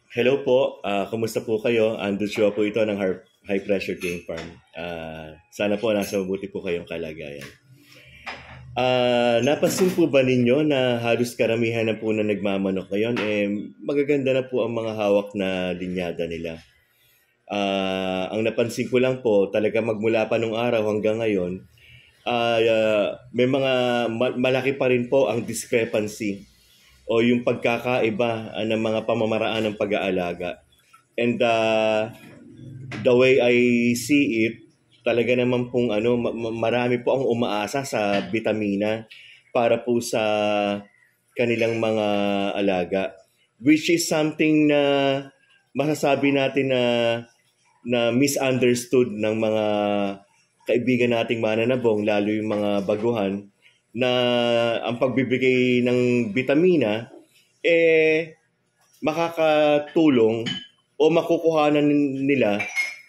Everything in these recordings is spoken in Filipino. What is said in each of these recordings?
Hello po, kumusta po kayo? Andrew Chua po ito ng High Pressure Game Farm. Sana po nasa mabuti po kayong kalagayan. Napansin po ba ninyo na halos karamihan na po na nagmamanok ngayon, magaganda na po ang mga hawak na linyada nila. Ang napansin ko lang po, talaga magmula pa nung araw hanggang ngayon, may mga malaki pa rin po ang discrepancy o yung pagkakaiba ng mga pamamaraan ng pag-aalaga. And the way I see it, talaga naman pong marami po ang umaasa sa bitamina para po sa kanilang mga alaga. Which is something na masasabi natin na misunderstood ng mga kaibigan nating mananabong, lalo yung mga baguhan, na ang pagbibigay ng bitamina makakatulong o makukuhanan nila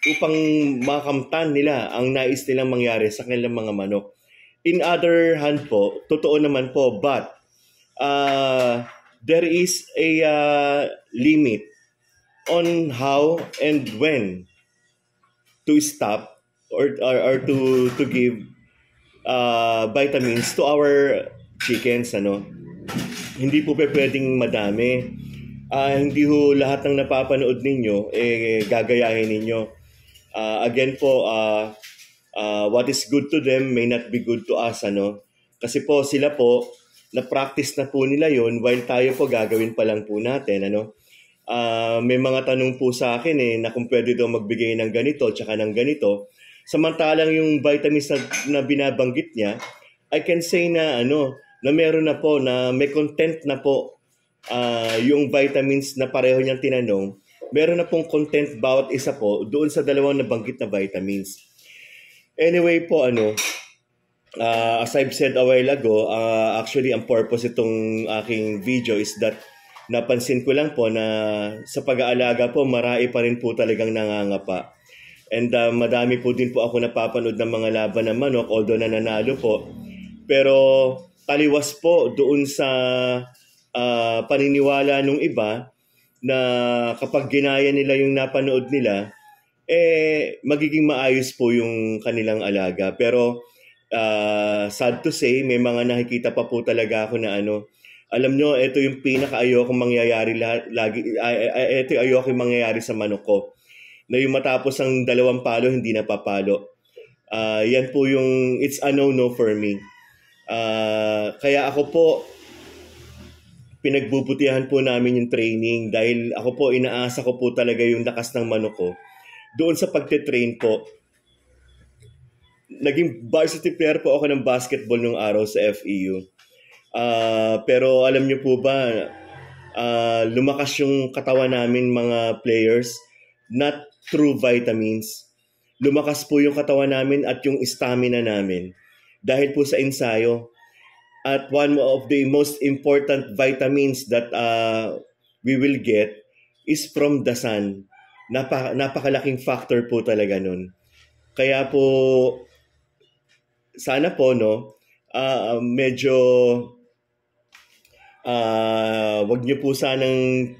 upang makamtan nila ang nais nilang mangyari sa kanilang mga manok. In other hand po, totoo naman po, but there is a limit on how and when to stop or to give vitamins to our chickens. Hindi po pwedeng madami. Hindi ho lahat ng napapanood ninyo gagayahin ninyo. Again po, what is good to them may not be good to us. Kasi po sila po, na-practice na po nila yon, while tayo po gagawin pa lang po natin. May mga tanong po sa akin na kung pwede daw magbigay ng ganito tsaka ng ganito. Samantalang yung vitamins na binabanggit niya, I can say na na meron na po, na may content na po yung vitamins na pareho niyang tinanong. Meron na pong content bawat isa po doon sa dalawang nabanggit na vitamins. Anyway po, as I've said a while ago, actually ang purpose itong aking video is that napansin ko lang po na sa pag-aalaga po, marami pa rin po talagang nangangapa. And madami po din po ako napapanood ng mga laban ng manok, although nananalo po. Pero taliwas po doon sa paniniwala nung iba na kapag ginaya nila yung napanood nila, magiging maayos po yung kanilang alaga. Pero sad to say, may mga nakikita pa po talaga ako na alam nyo, ito yung pinaka-ayokong mangyayari lagi. Ito yung ayokong mangyayari sa manok ko. Na yung matapos ang 2 palo, hindi na papalo. Yan po yung, it's a no-no for me. Kaya ako po, pinagbubutihan po namin yung training dahil ako po, inaasa ko po talaga yung lakas ng manok ko. Doon sa pagte-train po, naging varsity player po ako ng basketball nung araw sa FEU. Pero alam niyo po ba, lumakas yung katawan namin mga players, not through vitamins. Lumakas po yung katawan namin at yung stamina namin dahil po sa ensayo. At one of the most important vitamins that we will get is from the sun. Napakalaking factor po talaga nun. Kaya po, sana po, medyo wag niyo po sanang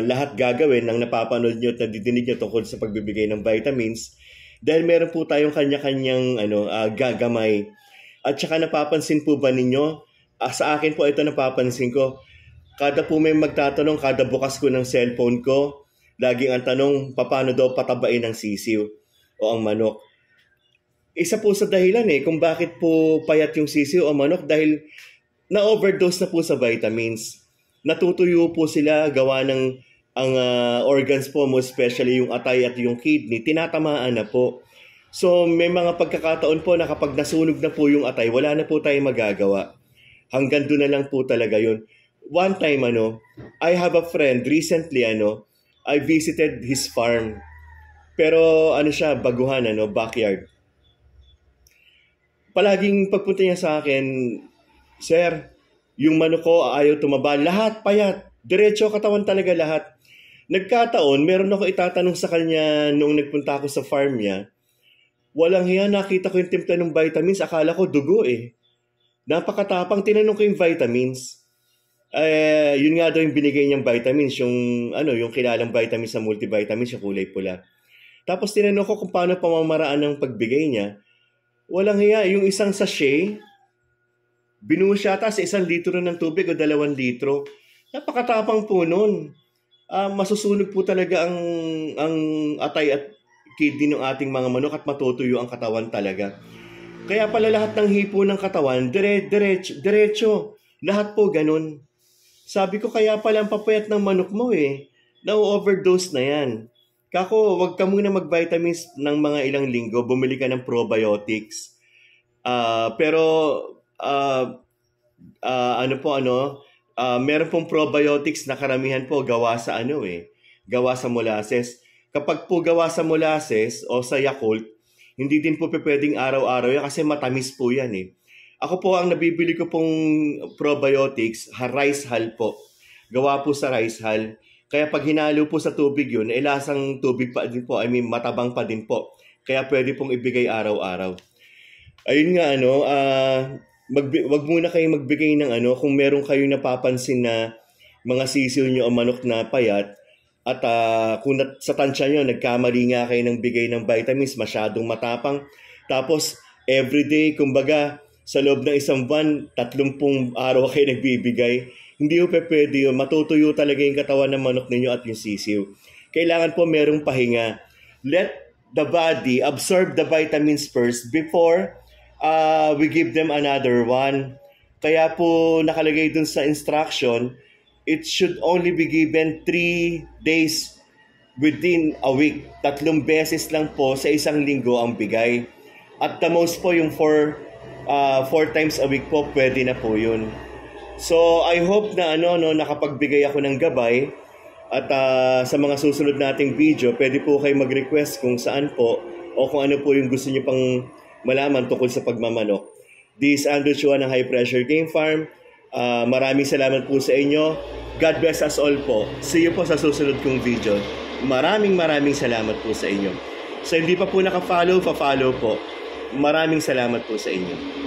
lahat gagawin ng napapanood niyo at nadidinig niyo tungkol sa pagbibigay ng vitamins dahil meron po tayong kanya-kanyang gagamay. At saka napapansin po ba ninyo, sa akin po ito napapansin ko, kada po may magtatanong, kada bukas ko ng cellphone ko, laging ang tanong, paano daw patabain ang sisiw o ang manok. Isa po sa dahilan kung bakit po payat yung sisiw o manok dahil na-overdose na po sa vitamins. Natutuyo po sila, gawa ng ang organs po, most especially yung atay at yung kidney, tinatamaan na po. So may mga pagkakataon po na kapag nasunog na po yung atay, wala na po tayong magagawa. Hanggang doon na lang po talaga yun. One time, I have a friend, recently, I visited his farm. Pero siya, baguhan, backyard. Palaging pagpunta niya sa akin, Sir, yung manok ko ayaw tumaba. Lahat payat. Diretso katawan talaga lahat. Nagkataon, meron ako itatanong sa kanya nung nagpunta ako sa farm niya. Walang hiya, nakita ko yung timpla ng vitamins. Akala ko dugo Napakatapang, tinanong ko yung vitamins. Yun nga daw yung binigay niyang vitamins, yung kilalang vitamins sa multivitamins, yung kulay pula. Tapos tinanong ko kung paano pamamaraan ng pagbigay niya. Walang hiya, yung isang sachet, binuo siya ata sa 1 litro ng tubig o 2 litro. Napakatapang po nun. Masusunog po talaga ang atay at kidney ng ating mga manok at matutuyo ang katawan talaga. Kaya pala lahat ng hipo ng katawan, diretso. Lahat po ganun. Sabi ko, kaya pala ang papayat ng manok mo na-overdose na yan. Kako, wag ka muna mag-vitamins ng mga ilang linggo, bumili ka ng probiotics. Meron pong probiotics na karamihan po gawa sa molasses. Kapag po gawa sa molasses o sa Yakult, hindi din po pwedeng araw-araw yan kasi matamis po yan Ako po, ang nabibili ko pong probiotics, rice hull po. Gawa po sa rice hull. Kaya pag hinalo po sa tubig yun, lasang tubig pa din po. Matabang pa din po. Kaya pwede pong ibigay araw-araw. Ayun nga, wag muna kayong magbigay ng kung meron kayong napapansin na mga sisiw nyo o manok na payat, at kung sa tansya nyo, nagkamali nga kayo ng bigay ng vitamins, masyadong matapang. Tapos, everyday, kumbaga, sa loob ng 1 buwan, 30 araw kayo nagbibigay. Hindi po pwede yun. Matutuyo talaga yung katawan ng manok ninyo at yung sisiw. Kailangan po merong pahinga. Let the body absorb the vitamins first before we give them another one. Kaya po nakalagay dun sa instruction, it should only be given 3 days within a week. 3 beses lang po sa 1 linggo ang bigay. At the most po yung 4 times a week po, pwede na po yun. So I hope na nakapagbigay ako ng gabay. At sa mga susunod nating video, pwede po kayo mag-request kung saan po o kung ano po yung gusto niyo pang malaman tungkol sa pagmamanok. This is Andrew Chua ng High Pressure Game Farm. Maraming salamat po sa inyo. God bless us all po. See you po sa susunod kong video. Maraming salamat po sa inyo. So hindi pa po naka-follow, pa-follow po. Maraming salamat po sa inyo.